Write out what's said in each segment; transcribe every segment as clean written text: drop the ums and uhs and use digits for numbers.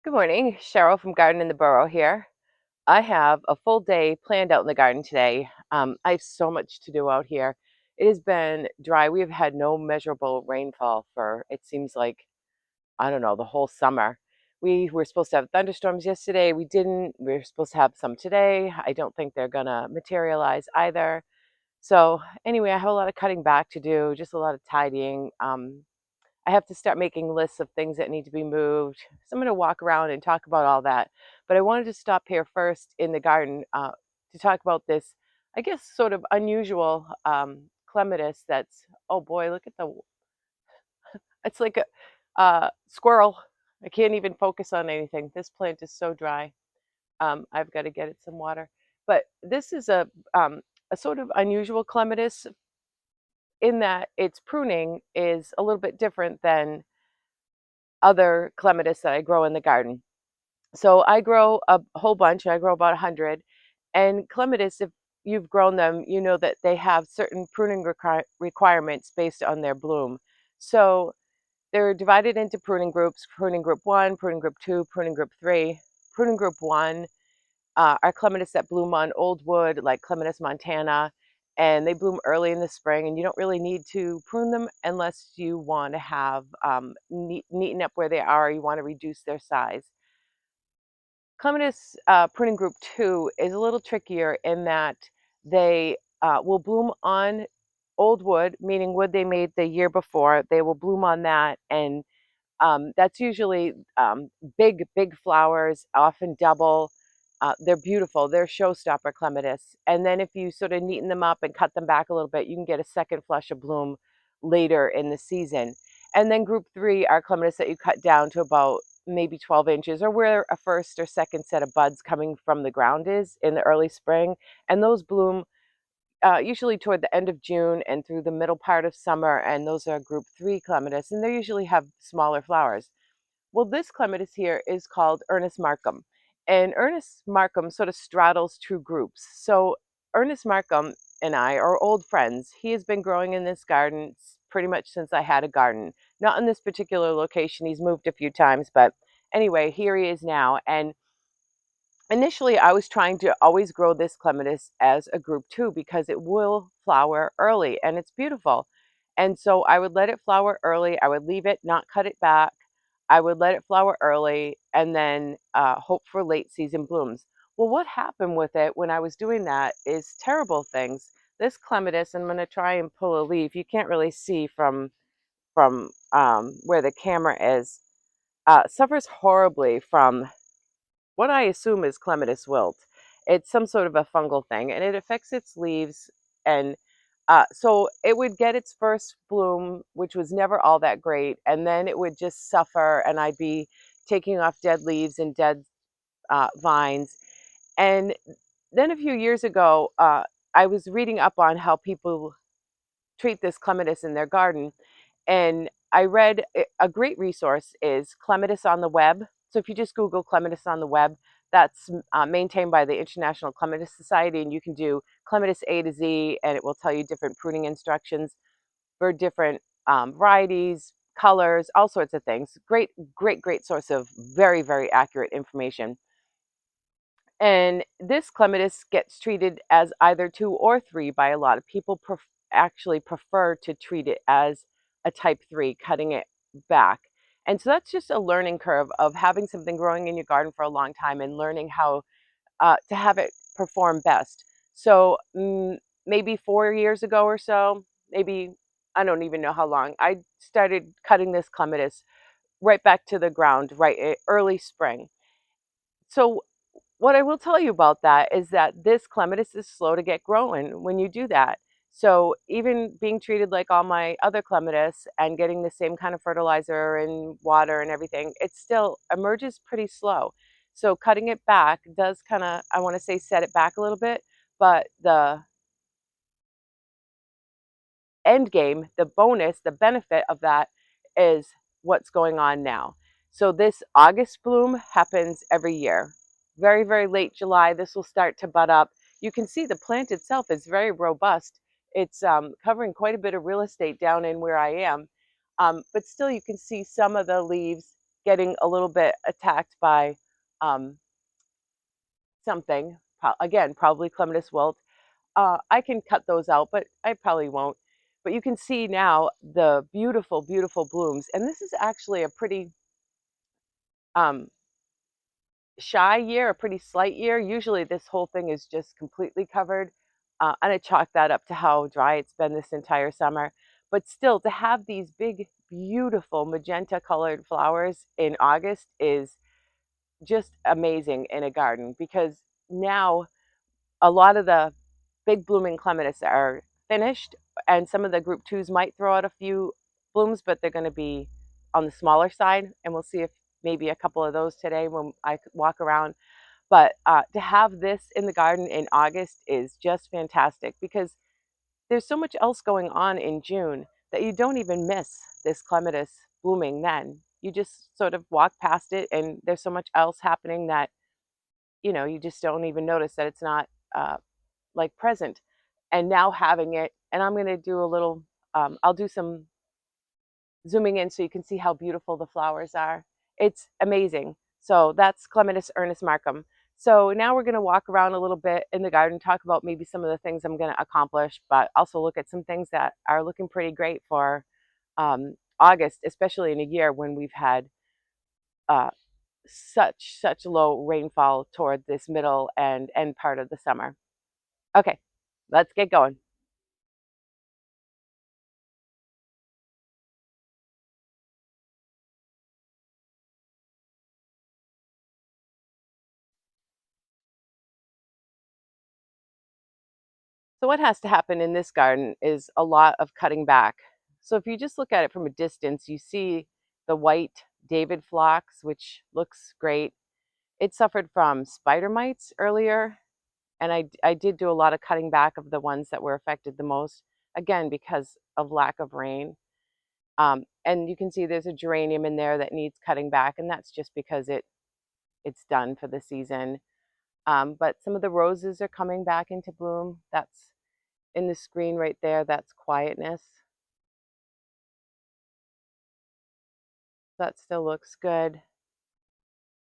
Good morning, Cheryl from Garden in the Burrow here. I have a full day planned out in the garden today. I have so much to do out here. It has been dry. We have had no measurable rainfall for, it seems like, I don't know, the whole summer. We were supposed to have thunderstorms yesterday. We didn't. We were supposed to have some today. I don't think they're going to materialize either. So, anyway, I have a lot of cutting back to do, just a lot of tidying. I have to start making lists of things that need to be moved. So I'm going to walk around and talk about all that. But I wanted to stop here first in the garden to talk about this, I guess, sort of unusual clematis that's, oh boy, look at it's like a squirrel. I can't even focus on anything. This plant is so dry. I've got to get it some water. But this is a sort of unusual clematis in that its pruning is a little bit different than other clematis that I grow in the garden. So I grow a whole bunch. I grow about 100. And clematis, if you've grown them, you know that they have certain pruning requirements based on their bloom. So they're divided into pruning groups: pruning group 1, pruning group 2, pruning group 3. Pruning group 1 are clematis that bloom on old wood, like Clematis montana, and they bloom early in the spring, and you don't really need to prune them unless you want to have neaten up where they are, or you want to reduce their size. Clematis pruning group 2 is a little trickier in that they will bloom on old wood, meaning wood they made the year before. They will bloom on that, and that's usually big flowers, often double. They're beautiful. They're showstopper clematis. And then if you sort of neaten them up and cut them back a little bit, you can get a second flush of bloom later in the season. And then group 3 are clematis that you cut down to about maybe 12 inches, or where a first or second set of buds coming from the ground is in the early spring. And those bloom usually toward the end of June and through the middle part of summer. And those are group 3 clematis, and they usually have smaller flowers. Well, this clematis here is called Ernest Markham. And Ernest Markham sort of straddles two groups. So Ernest Markham and I are old friends. He has been growing in this garden pretty much since I had a garden. Not in this particular location. He's moved a few times, but anyway, here he is now. And initially, I was trying to always grow this clematis as a group 2 because it will flower early and it's beautiful. And so I would let it flower early. I would leave it, not cut it back. I would let it flower early and then hope for late season blooms. Well, what happened with it when I was doing that is terrible things. This clematis, and I'm going to try and pull a leaf. You can't really see from where the camera is. Suffers horribly from what I assume is clematis wilt. It's some sort of a fungal thing, and it affects its leaves. And so it would get its first bloom, which was never all that great, and then it would just suffer, and I'd be taking off dead leaves and dead vines. And then a few years ago, I was reading up on how people treat this clematis in their garden, and I read a great resource is Clematis on the Web. So if you just Google Clematis on the Web, that's maintained by the International Clematis Society, and you can do Clematis A to Z, and it will tell you different pruning instructions for different varieties, colors, all sorts of things. Great source of very accurate information. And this clematis gets treated as either 2 or 3 by a lot of people. Actually prefer to treat it as a type 3, cutting it back. And so that's just a learning curve of having something growing in your garden for a long time and learning how to have it perform best. So maybe 4 years ago or so, maybe, I don't even know how long, I started cutting this clematis right back to the ground, right early spring. So what I will tell you about that is that this clematis is slow to get growing when you do that. So even being treated like all my other clematis and getting the same kind of fertilizer and water and everything, it still emerges pretty slow. So cutting it back does kind of, I want to say, set it back a little bit, but the end game, the bonus, the benefit of that is what's going on now. So this August bloom happens every year. Very late July, this will start to bud up. You can see the plant itself is very robust. It's covering quite a bit of real estate down in where I am. But still you can see some of the leaves getting a little bit attacked by um, something. Again, probably clematis wilt. I can cut those out, but I probably won't. But you can see now the beautiful, beautiful blooms. And this is actually a pretty um, shy year, a pretty slight year. Usually this whole thing is just completely covered. And I chalk that up to how dry it's been this entire summer. But still, to have these big, beautiful magenta colored flowers in August is just amazing in a garden, because now a lot of the big blooming clematis are finished, and some of the group twos might throw out a few blooms, but they're going to be on the smaller side. And we'll see if maybe a couple of those today when I walk around. But to have this in the garden in August is just fantastic, because there's so much else going on in June that you don't even miss this clematis blooming then. You just sort of walk past it, and there's so much else happening that, you just don't even notice that it's not like present. And now having it, and I'm going to do a little, I'll do some zooming in so you can see how beautiful the flowers are. It's amazing. So that's Clematis Ernest Markham. So now we're going to walk around a little bit in the garden, talk about maybe some of the things I'm going to accomplish, but also look at some things that are looking pretty great for August, especially in a year when we've had uh, such low rainfall toward this middle and end part of the summer. Okay, let's get going. So what has to happen in this garden is a lot of cutting back. So if you just look at it from a distance, you see the white David phlox, which looks great. It suffered from spider mites earlier, and I did do a lot of cutting back of the ones that were affected the most, again, because of lack of rain. And you can see there's a geranium in there that needs cutting back, and that's just because it's done for the season. But some of the roses are coming back into bloom. That's in the screen right there, that's quietness. That still looks good.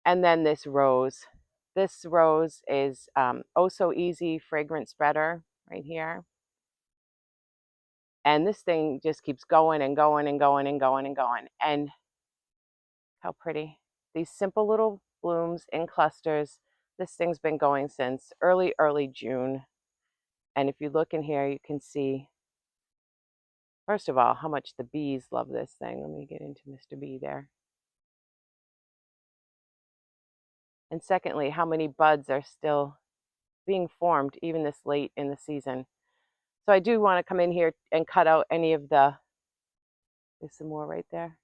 And then this rose. This rose is Oh So Easy Fragrance Spreader right here. And this thing just keeps going and going and going and going and going. And how pretty. These simple little blooms in clusters. This thing's been going since early June. And if you look in here, you can see, first of all, how much the bees love this thing. Let me get into Mr. Bee there. And secondly, how many buds are still being formed even this late in the season. So I do want to come in here and cut out any of there's some more right there.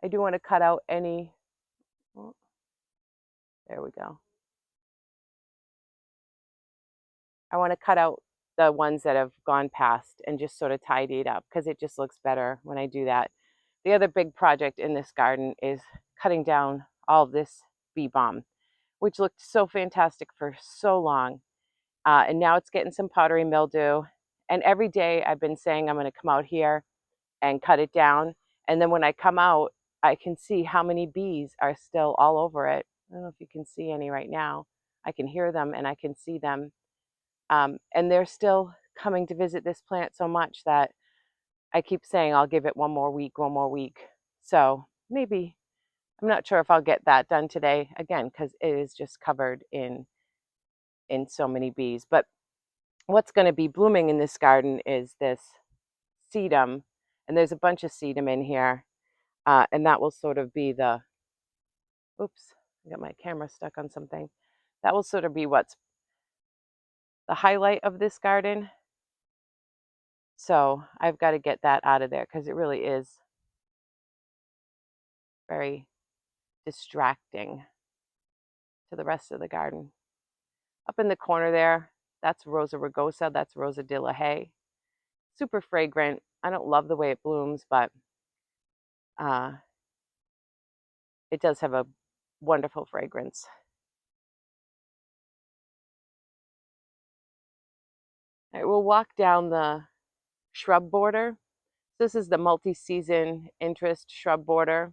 I do want to cut out any, oh, there we go. I want to cut out the ones that have gone past and just sort of tidy it up, because it just looks better when I do that. The other big project in this garden is cutting down all of this bee balm, which looked so fantastic for so long. And now it's getting some powdery mildew. And every day I've been saying I'm going to come out here and cut it down. And then when I come out, I can see how many bees are still all over it. I don't know if you can see any right now. I can hear them and I can see them. And they're still coming to visit this plant so much that I keep saying I'll give it one more week, one more week. So maybe, I'm not sure if I'll get that done today, again, because it is just covered in so many bees. But what's going to be blooming in this garden is this sedum, and there's a bunch of sedum in here, and that will sort of be oops, I got my camera stuck on something. That will sort of be what's the highlight of this garden. So I've got to get that out of there because it really is very distracting to the rest of the garden. Up in the corner there, that's Rosa rugosa, that's Rosa de la Haye. Super fragrant. I don't love the way it blooms, but uh, it does have a wonderful fragrance. All right, we'll walk down the shrub border. This is the multi-season interest shrub border.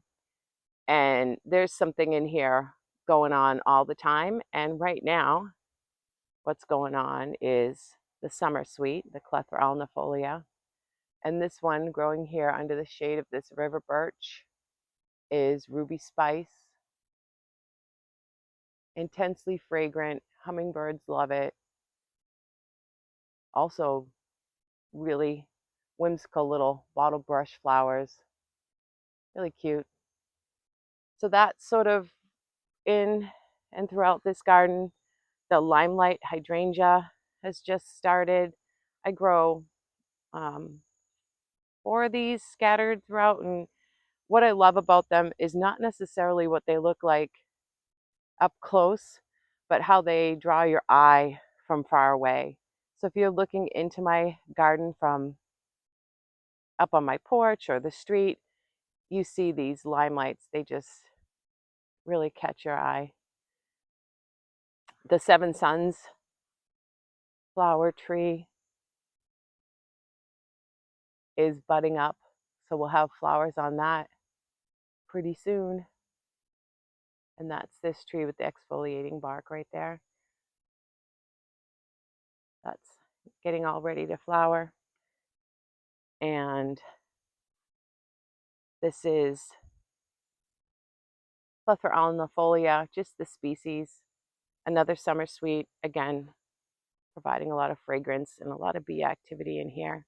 And there's something in here going on all the time. And right now, what's going on is the summer sweet, the Clethra alnifolia. And this one growing here under the shade of this river birch is ruby spice. Intensely fragrant. Hummingbirds love it. Also, really whimsical little bottle brush flowers. Really cute. So that's sort of in and throughout this garden. The limelight hydrangea has just started. I grow 4 of these scattered throughout, and what I love about them is not necessarily what they look like up close, but how they draw your eye from far away. So if you're looking into my garden from up on my porch or the street, you see these limelights. They just really catch your eye. The Seven Suns flower tree is budding up, so we'll have flowers on that pretty soon. And that's this tree with the exfoliating bark right there. That's getting all ready to flower. And this is Clethra alnifolia, just the species. Another summer sweet, again, providing a lot of fragrance and a lot of bee activity in here.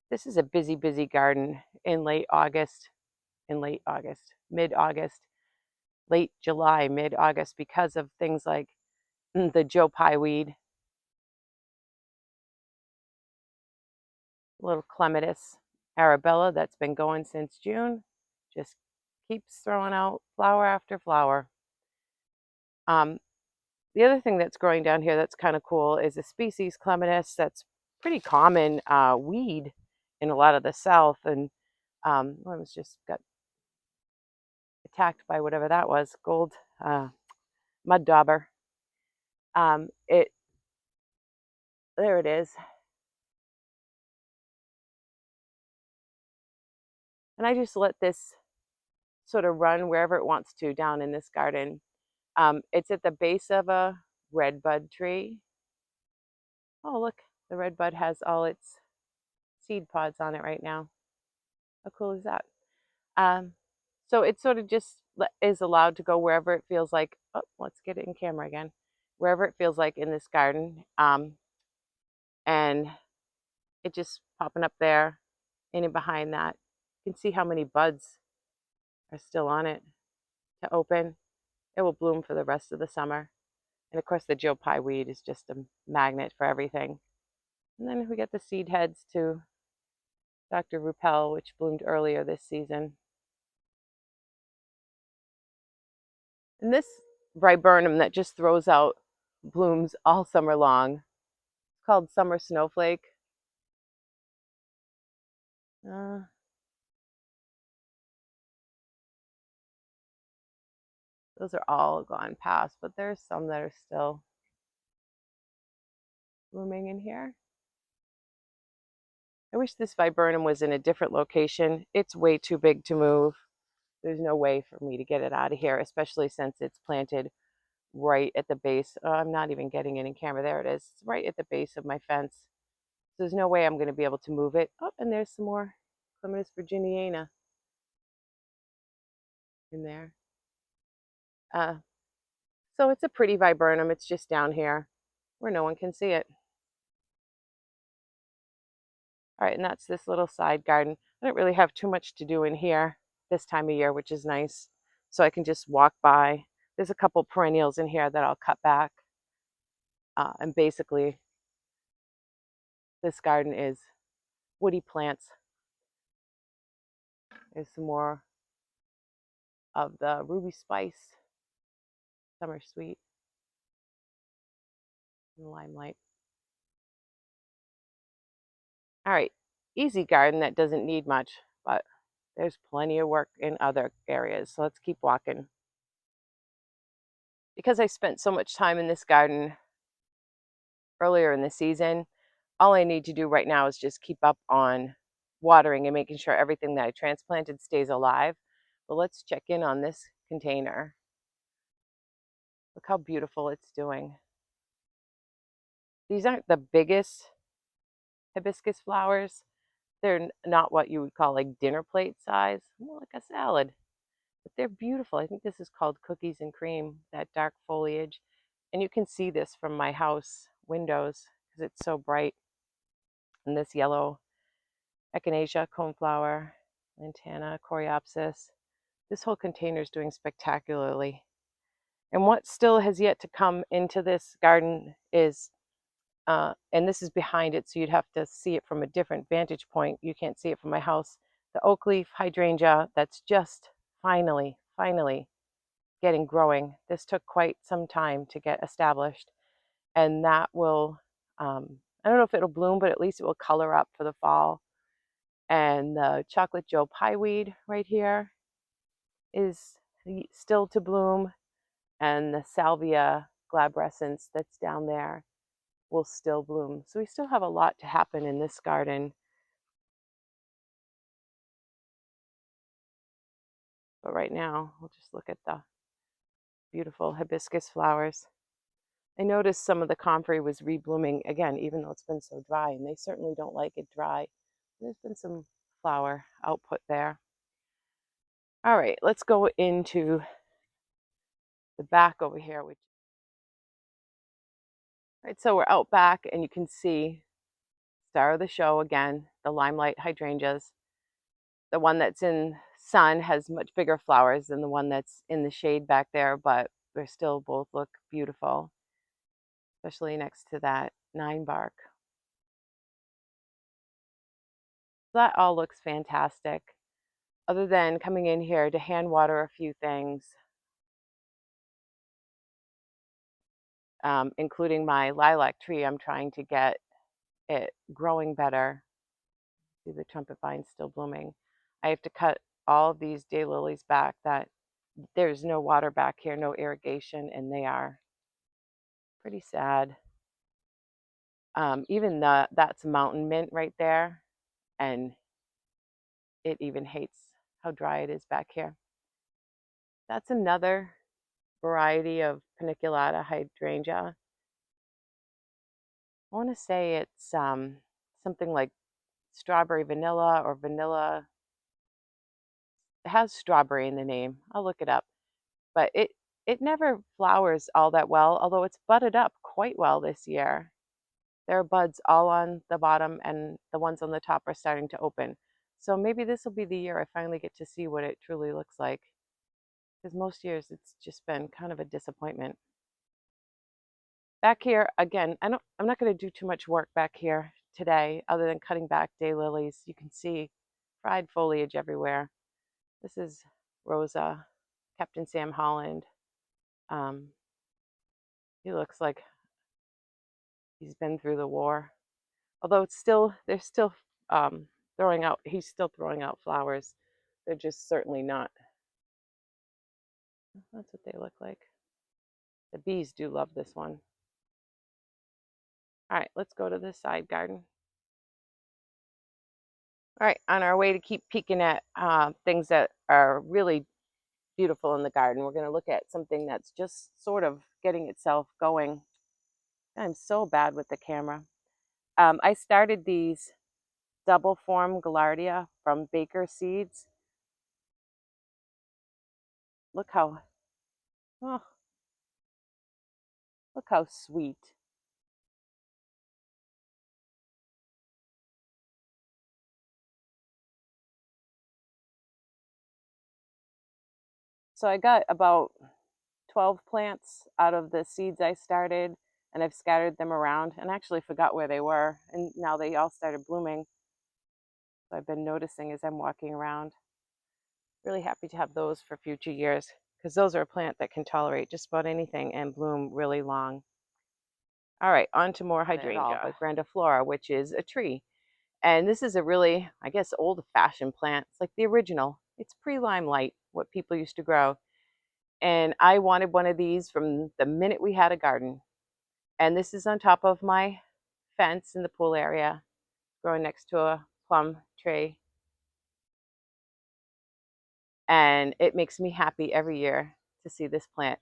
This is a busy, busy garden in mid-August, late July, mid-August, because of things like the Joe Pye weed, little clematis arabella that's been going since June, just keeps throwing out flower after flower. The other thing that's growing down here that's kind of cool is a species clematis that's pretty common weed in a lot of the South, and one was just got attacked by whatever that was, gold mud dauber. It There it is, and I just let this sort of run wherever it wants to down in this garden. It's at the base of a redbud tree. Oh, look, the redbud has all its seed pods on it right now. How cool is that? Um, so it sort of just is allowed to go wherever it feels like. Oh, let's get it in camera again. Wherever it feels like in this garden. And it just popping up there and in behind that. You can see how many buds are still on it to open. It will bloom for the rest of the summer. And of course, the Joe Pye weed is just a magnet for everything. And then we get the seed heads to Dr. Rupel, which bloomed earlier this season. And this viburnum that just throws out blooms all summer long. It's called Summer Snowflake. Those are all gone past, but there's some that are still blooming in here. I wish this viburnum was in a different location. It's way too big to move. There's no way for me to get it out of here, especially since it's planted right at the base. Oh, I'm not even getting it in camera. There it is. It's right at the base of my fence. So there's no way I'm going to be able to move it. Oh, and there's some more Clematis virginiana in there. So it's a pretty viburnum. It's just down here where no one can see it. All right, and that's this little side garden. I don't really have too much to do in here this time of year, which is nice. So I can just walk by. There's a couple perennials in here that I'll cut back. And basically, this garden is woody plants. There's some more of the ruby spice, summer sweet, and limelight. All right, easy garden that doesn't need much, but there's plenty of work in other areas. So let's keep walking. Because I spent so much time in this garden earlier in the season, all I need to do right now is just keep up on watering and making sure everything that I transplanted stays alive. But let's check in on this container. Look how beautiful it's doing. These aren't the biggest hibiscus flowers. They're not what you would call like dinner plate size, more like a salad. But they're beautiful. I think this is called cookies and cream, that dark foliage. And you can see this from my house windows because it's so bright. And this yellow echinacea, coneflower, lantana, coreopsis. This whole container is doing spectacularly. And what still has yet to come into this garden is, and this is behind it, so you'd have to see it from a different vantage point. You can't see it from my house. The oak leaf hydrangea that's just finally getting growing. This took quite some time to get established, and that will, I don't know if it'll bloom, but at least it will color up for the fall. And the chocolate Joe pieweed right here is still to bloom, and the salvia glabrescens that's down there will still bloom. So we still have a lot to happen in this garden. But right now, we'll just look at the beautiful hibiscus flowers. I noticed some of the comfrey was reblooming again, even though it's been so dry, and they certainly don't like it dry. There's been some flower output there. All right, let's go into the back over here. Right, so we're out back, and you can see star of the show again, the limelight hydrangeas. The one that's in sun has much bigger flowers than the one that's in the shade back there, but they still both look beautiful, especially next to that 9-bark. That all looks fantastic. Other than coming in here to hand water a few things, including my lilac tree. I'm trying to get it growing better. See the trumpet vine still blooming. I have to cut all of these daylilies back. That there's no water back here, no irrigation, and they are pretty sad. Even that's mountain mint right there, and it even hates how dry it is back here. That's another variety of paniculata hydrangea. I want to say it's something like strawberry vanilla or vanilla. It has strawberry in the name. I'll look it up. But it never flowers all that well, although it's budded up quite well this year. There are buds all on the bottom, and the ones on the top are starting to open. So maybe this will be the year I finally get to see what it truly looks like. Because most years it's just been kind of a disappointment. Back here, again, I'm not going to do too much work back here today other than cutting back daylilies. You can see fried foliage everywhere. This is Rosa, Captain Sam Holland. He looks like he's been through the war. Although they're still he's still throwing out flowers. They're just certainly not. That's what they look like. The bees do love this one. All right, let's go to the side garden. All right, on our way to keep peeking at things that are really beautiful in the garden, we're going to look at something that's just sort of getting itself going. I'm so bad with the camera. I started these double form Gaillardia from Baker Seeds. Look how, oh, look how sweet. So I got about 12 plants out of the seeds I started, and I've scattered them around and actually forgot where they were. And now they all started blooming. So I've been noticing as I'm walking around. Really happy to have those for future years because those are a plant that can tolerate just about anything and bloom really long. All right, on to more hydrangea, but grandiflora, which is a tree. And this is a really, I guess, old-fashioned plant. It's like the original. It's pre-limelight, what people used to grow. And I wanted one of these from the minute we had a garden. And this is on top of my fence in the pool area, growing next to a plum tree. and it makes me happy every year to see this plant.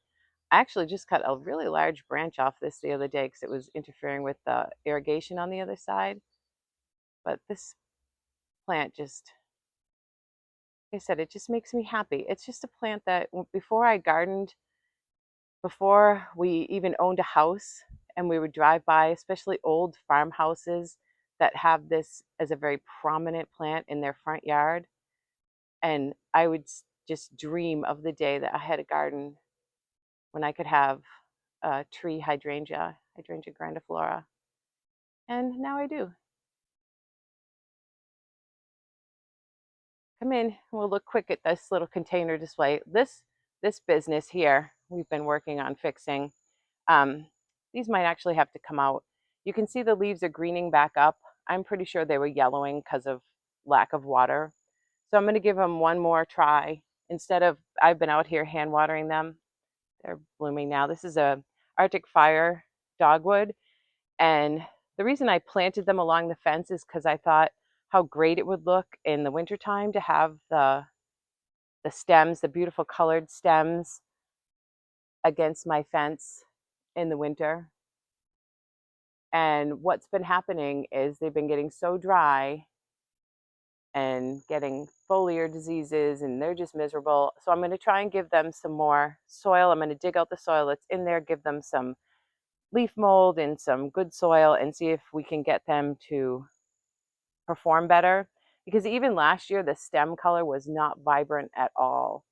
I actually just cut a really large branch off this the other day because it was interfering with the irrigation on the other side. But this plant just, like I said, it just makes me happy. It's just a plant that before I gardened, before we even owned a house, and we would drive by, especially old farmhouses that have this as a very prominent plant in their front yard. And I would just dream of the day that I had a garden when I could have a tree hydrangea, Hydrangea grandiflora. And now I do. Come in, we'll look quick at this little container display. This business here we've been working on fixing. Um, these might actually have to come out. You can see the leaves are greening back up. I'm pretty sure they were yellowing because of lack of water. So I'm going to give them one more try. Instead of, I've been out here hand watering them. They're blooming now. This is a Arctic Fire dogwood. And the reason I planted them along the fence is because I thought how great it would look in the wintertime to have the stems, the beautiful colored stems against my fence in the winter. And what's been happening is they've been getting so dry and getting foliar diseases, and they're just miserable. So I'm going to try and give them some more soil. I'm going to dig out the soil that's in there, give them some leaf mold and some good soil, and see if we can get them to perform better. Because even last year, the stem color was not vibrant at all.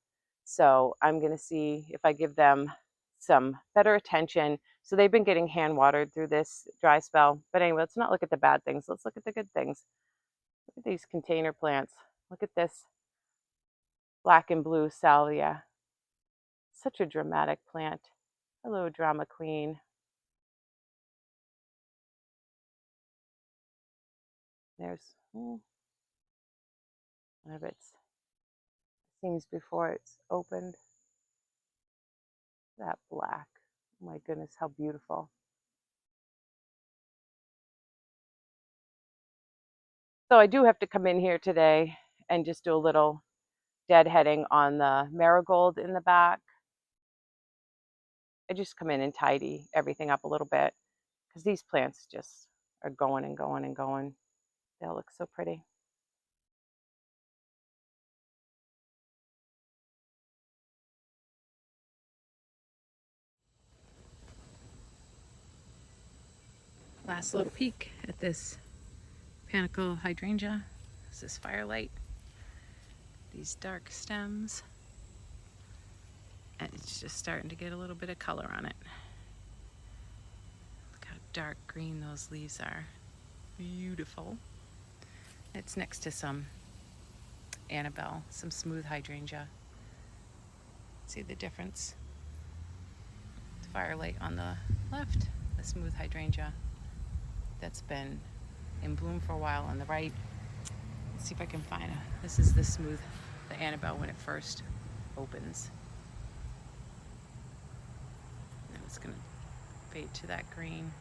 So I'm going to see if I give them some better attention. So they've been getting hand watered through this dry spell. But anyway, let's not look at the bad things. Let's look at the good things. Look at these container plants. Look at this black and blue salvia. Such a dramatic plant. Hello, drama queen. There's one of its seams before it's opened. That black. Oh my goodness, how beautiful. So I do have to come in here today and just do a little deadheading on the marigold in the back. I just come in and tidy everything up a little bit because these plants just are going and going and going. They'll look so pretty. Last little peek at this panicle hydrangea. This is Firelight. These dark stems. And it's just starting to get a little bit of color on it. Look how dark green those leaves are. Beautiful. It's next to some Annabelle, some smooth hydrangea. See the difference? The Firelight on the left, the smooth hydrangea that's been in bloom for a while on the right. Let's see if I can find it. This is the smooth, the Annabelle when it first opens. And it's going to fade to that green.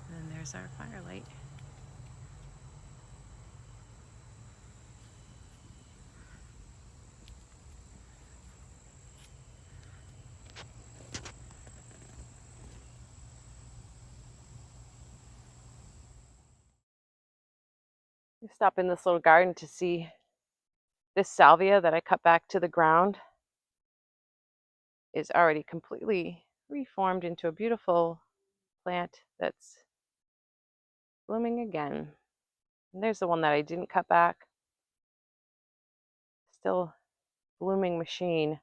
And then there's our Firelight. Stop in this little garden to see this salvia that I cut back to the ground is already completely reformed into a beautiful plant that's blooming again. And there's the one that I didn't cut back. Still blooming machine.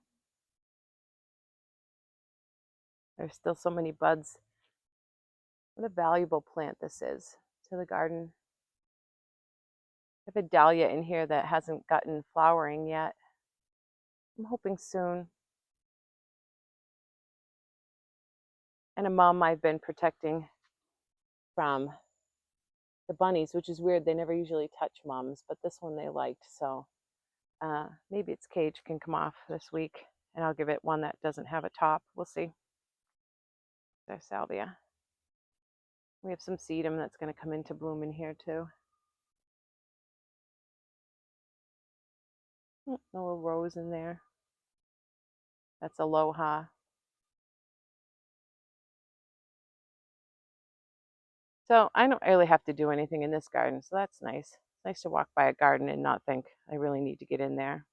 There's still so many buds. What a valuable plant this is to the garden. I have a dahlia in here that hasn't gotten flowering yet. I'm hoping soon. And a mum I've been protecting from the bunnies, which is weird. They never usually touch mums, but this one they liked. So maybe its cage can come off this week, and I'll give it one that doesn't have a top. We'll see. There's salvia. We have some sedum that's going to come into bloom in here too. Oh, a little rose in there. That's Aloha. So I don't really have to do anything in this garden, so that's nice. It's nice to walk by a garden and not think I really need to get in there.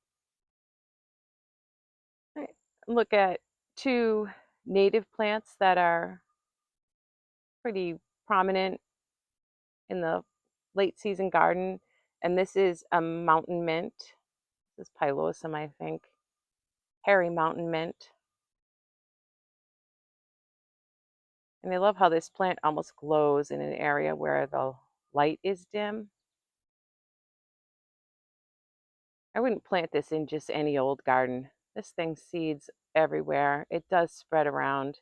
Right. Look at two native plants that are pretty prominent in the late season garden. And this is a mountain mint. This is Pilosum, I think. Hairy mountain mint. And I love how this plant almost glows in an area where the light is dim. I wouldn't plant this in just any old garden. This thing seeds everywhere. It does spread around.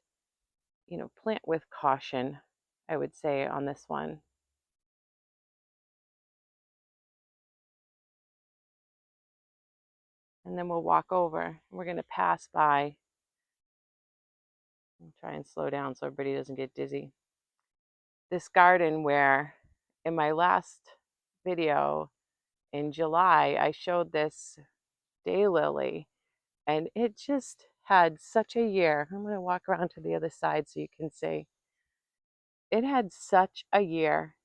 Plant with caution, I would say, on this one. And then we'll walk over. We're going to pass by. I'll try and slow down so everybody doesn't get dizzy. This garden where in my last video in July, I showed this daylily and it just had such a year. I'm going to walk around to the other side so you can see. It had such a year.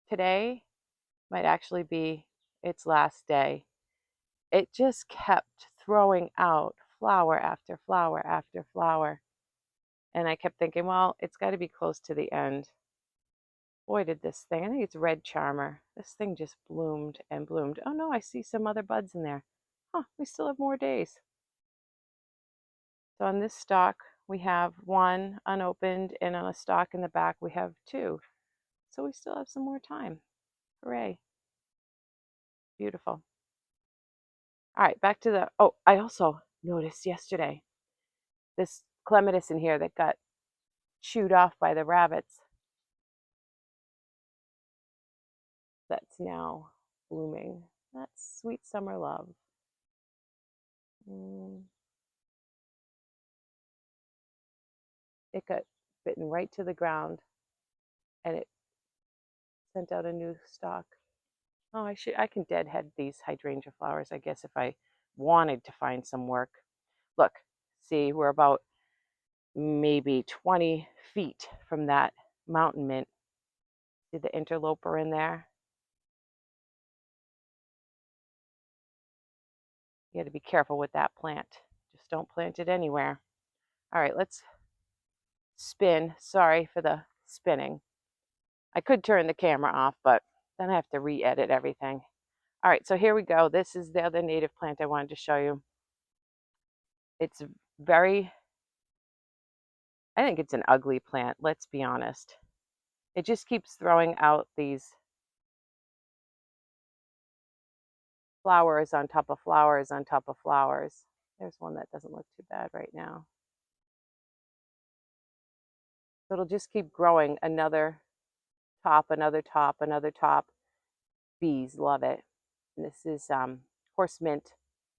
Today might actually be its last day. It just kept throwing out flower after flower after flower. And I kept thinking, well, it's got to be close to the end. Boy, did this thing, I think it's red charmer. This thing just bloomed and bloomed. Oh no, I see some other buds in there. Huh, we still have more days. So on this stalk, we have one unopened, and on a stalk in the back, we have two. So we still have some more time. Hooray. Beautiful. All right, back to the, oh, I also noticed yesterday this clematis in here that got chewed off by the rabbits. That's now blooming. That's Sweet Summer Love. It got bitten right to the ground and it sent out a new stalk. Oh, I can deadhead these hydrangea flowers, I guess, if I wanted to find some work. Look, see, we're about maybe 20 feet from that mountain mint. See the interloper in there? You got to be careful with that plant. Just don't plant it anywhere. All right, let's spin. Sorry for the spinning. I could turn the camera off, but then I have to re-edit everything. All right, so here we go. This is the other native plant I wanted to show you. It's very, I think it's an ugly plant, let's be honest. It just keeps throwing out these flowers on top of flowers on top of flowers. There's one that doesn't look too bad right now. So it'll just keep growing another top, another top, another top. Bees love it. And this is horse mint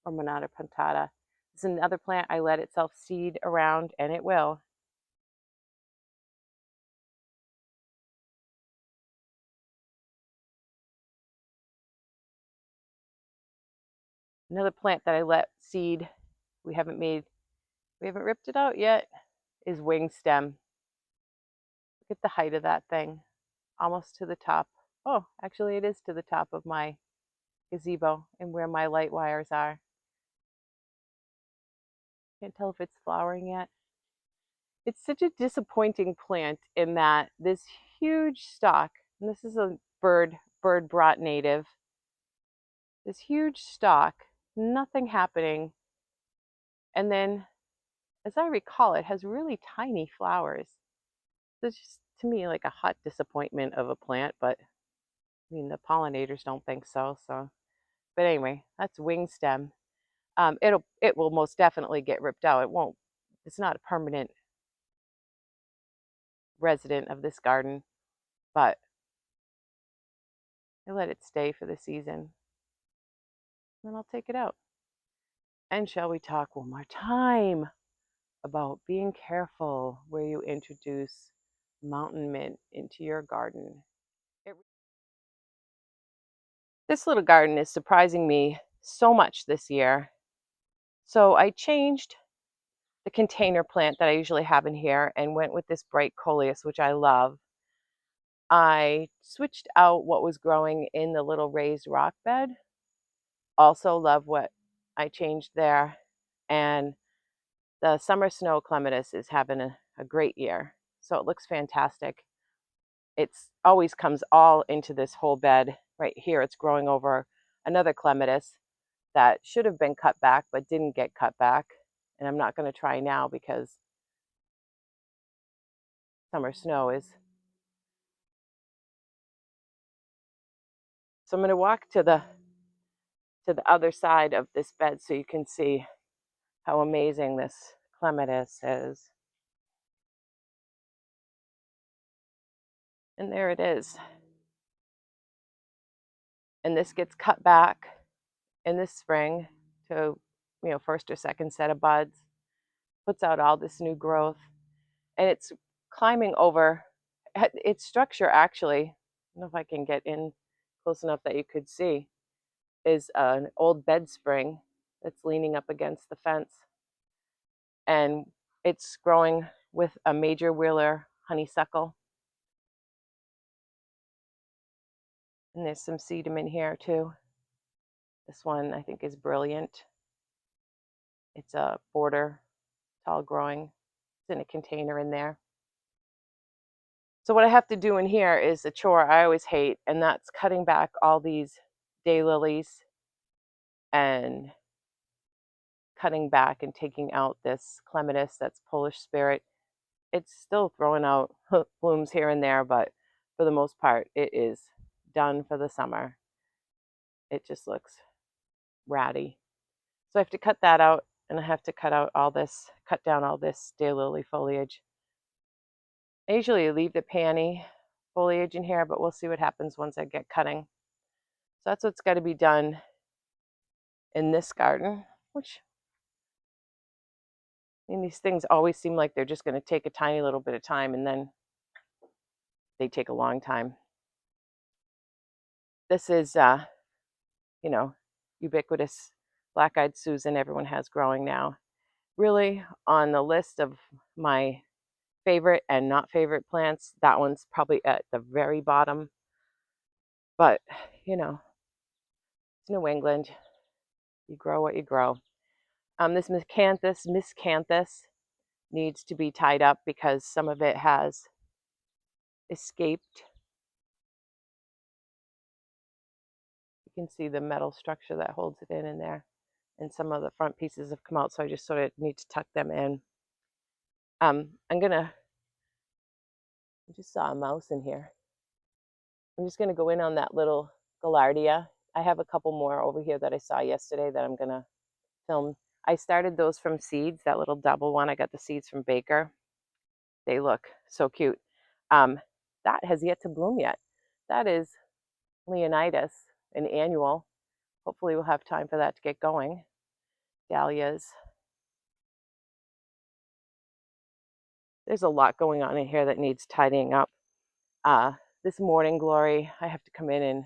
or Monarda punctata. This is another plant I let itself seed around, and it will. Another plant that I let seed, we haven't ripped it out yet, is wing stem. Look at the height of that thing, almost to the top. Oh, actually it is to the top of my gazebo and where my light wires are. Can't tell if it's flowering yet. It's such a disappointing plant in that this huge stalk, and this is a bird brought native, this huge stalk, nothing happening. And then, as I recall, it has really tiny flowers. It's just, to me, like a hot disappointment of a plant, but I mean, the pollinators don't think so. But anyway, that's wing stem. It will most definitely get ripped out. It won't. It's not a permanent resident of this garden, but I let it stay for the season. Then I'll take it out. And shall we talk one more time about being careful where you introduce mountain mint into your garden? This little garden is surprising me so much this year. So I changed the container plant that I usually have in here and went with this bright coleus, which I love. I switched out what was growing in the little raised rock bed. Also love what I changed there. And the summer snow clematis is having a great year. So it looks fantastic. It's always comes all into this whole bed right here. It's growing over another clematis that should have been cut back but didn't get cut back. And I'm not going to try now because summer snow is. So I'm going to walk to the other side of this bed so you can see how amazing this clematis is. And there it is. And this gets cut back in the spring to, first or second set of buds, puts out all this new growth, and it's climbing over its structure. Actually, I don't know if I can get in close enough that you could see, is an old bed spring that's leaning up against the fence, and it's growing with a major Wheeler honeysuckle. And there's some sedum in here too. This one I think is brilliant. It's a border, tall growing. It's in a container in there. So what I have to do in here is a chore I always hate, and that's cutting back all these daylilies and cutting back and taking out this clematis that's Polish Spirit. It's still throwing out blooms here and there, but for the most part, it is done for the summer. It just looks ratty. So I have to cut that out, and I have to cut down all this daylily foliage. I usually leave the peony foliage in here, but we'll see what happens once I get cutting. So that's what's got to be done in this garden, which, I mean, these things always seem like they're just going to take a tiny little bit of time, and then they take a long time. This is, ubiquitous black-eyed Susan everyone has growing now. Really, on the list of my favorite and not favorite plants, that one's probably at the very bottom. But, it's New England. You grow what you grow. This miscanthus needs to be tied up because some of it has escaped. You can see the metal structure that holds it in there. And some of the front pieces have come out, so I just sort of need to tuck them in. I just saw a mouse in here. I'm just going to go in on that little Gaillardia. I have a couple more over here that I saw yesterday that I'm going to film. I started those from seeds, that little double one. I got the seeds from Baker. They look so cute. That has yet to bloom yet. That is Leonidas, an annual. Hopefully we'll have time for that to get going. Dahlias. There's a lot going on in here that needs tidying up. This morning glory, I have to come in and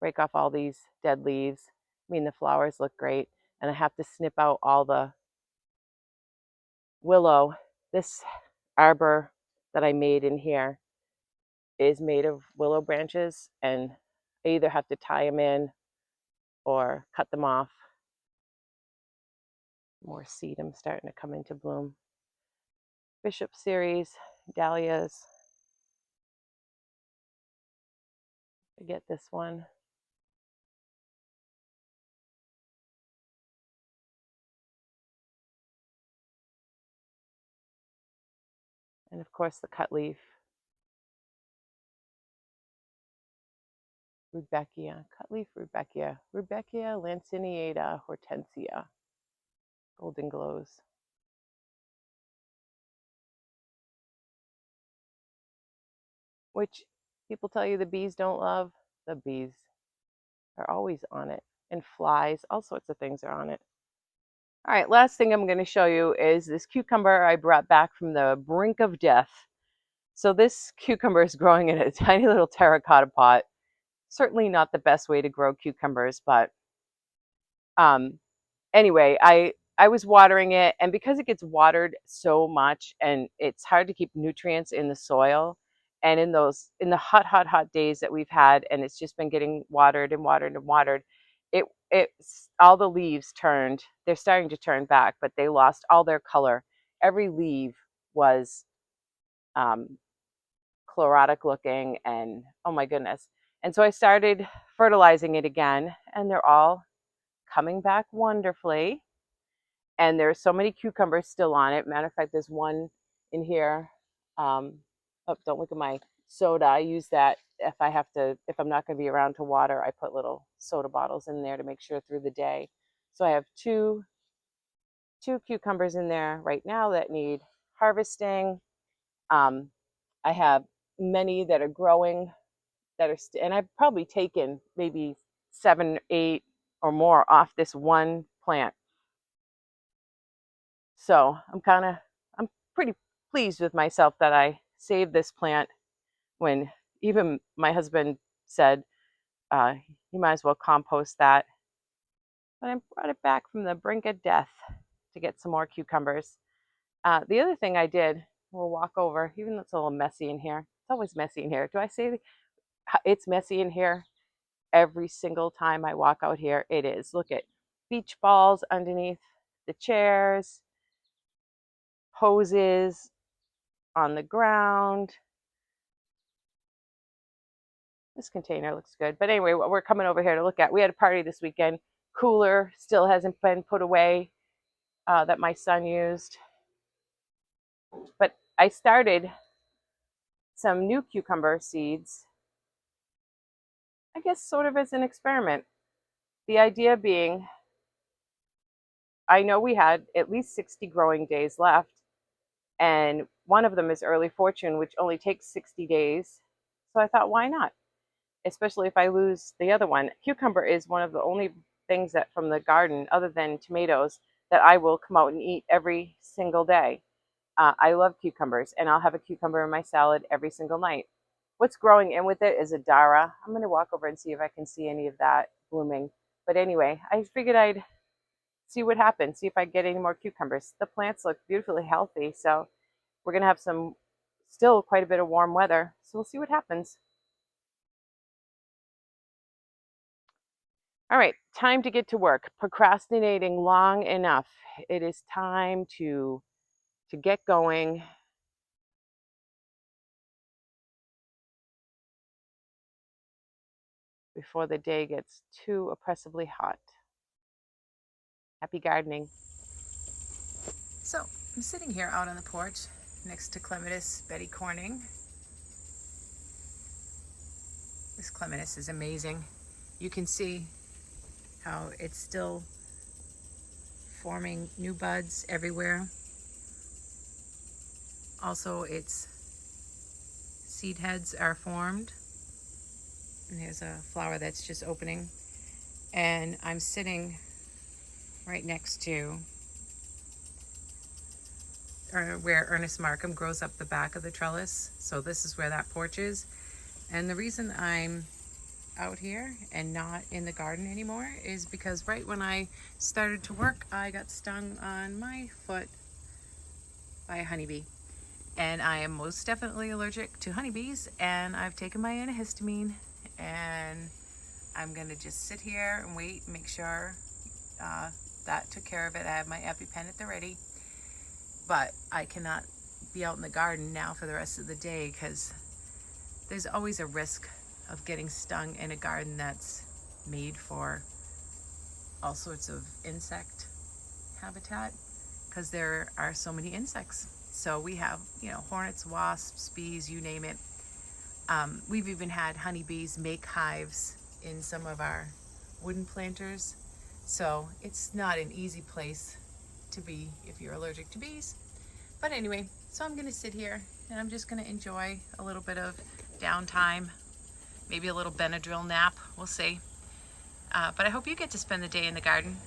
break off all these dead leaves. I mean, the flowers look great, and I have to snip out all the willow. This arbor that I made in here is made of willow branches, and I either have to tie them in or cut them off. More sedum starting to come into bloom. Bishop series, dahlias. I get this one. And of course the cut leaf. Rudbeckia, cutleaf Rudbeckia, Rudbeckia lanciniata hortensia, golden glows. Which people tell you the bees don't love, the bees are always on it. And flies, all sorts of things are on it. All right, last thing I'm going to show you is this cucumber I brought back from the brink of death. So this cucumber is growing in a tiny little terracotta pot. Certainly not the best way to grow cucumbers, but Um, anyway, I was watering it, and because it gets watered so much and it's hard to keep nutrients in the soil, and in the hot days that we've had, and it's just been getting watered and watered and watered, it's all the leaves turned. They're starting to turn back, but they lost all their color. Every leaf was um, chlorotic looking, and oh my goodness. And so I started fertilizing it again, and they're all coming back wonderfully. And there's so many cucumbers still on it. Matter of fact, there's one in here. Oh, don't look at my soda. I use that if I'm not going to be around to water, I put little soda bottles in there to make sure through the day. So I have two cucumbers in there right now that need harvesting. Um, I have many that are growing and I've probably taken maybe 7, 8 or more off this one plant. So I'm pretty pleased with myself that I saved this plant when even my husband said, you might as well compost that. But I brought it back from the brink of death to get some more cucumbers. The other thing I did, we'll walk over, even though it's a little messy in here. It's always messy in here. Do I say it's messy in here? Every single time I walk out here, it is. Look at beach balls underneath the chairs, hoses on the ground. This container looks good. But anyway, what we're coming over here to look at, we had a party this weekend. Cooler still hasn't been put away that my son used. But I started some new cucumber seeds, I guess sort of as an experiment. The idea being, I know we had at least 60 growing days left, and one of them is early fortune, which only takes 60 days. So I thought, why not? Especially if I lose the other one. Cucumber is one of the only things that from the garden, other than tomatoes, that I will come out and eat every single day. I love cucumbers, and I'll have a cucumber in my salad every single night. What's growing in with it is a Dara. I'm going to walk over and see if I can see any of that blooming. But anyway, I figured I'd see what happens, see if I get any more cucumbers. The plants look beautifully healthy, so we're going to have still quite a bit of warm weather. So we'll see what happens. All right, time to get to work. Procrastinating long enough. It is time to get going. Before the day gets too oppressively hot. Happy gardening. So I'm sitting here out on the porch next to Clematis Betty Corning. This Clematis is amazing. You can see how it's still forming new buds everywhere. Also, its seed heads are formed. And there's a flower that's just opening. And I'm sitting right next to where Ernest Markham grows up the back of the trellis. So this is where that porch is. And the reason I'm out here and not in the garden anymore is because right when I started to work, I got stung on my foot by a honeybee. And I am most definitely allergic to honeybees, and I've taken my antihistamine, and I'm gonna just sit here and wait and make sure that took care of it. I have my EpiPen at the ready, but I cannot be out in the garden now for the rest of the day because there's always a risk of getting stung in a garden that's made for all sorts of insect habitat because there are so many insects. So we have, hornets, wasps, bees, you name it. We've even had honeybees make hives in some of our wooden planters. So it's not an easy place to be if you're allergic to bees. But anyway, so I'm gonna sit here and I'm just gonna enjoy a little bit of downtime, maybe a little Benadryl nap, we'll see. But I hope you get to spend the day in the garden.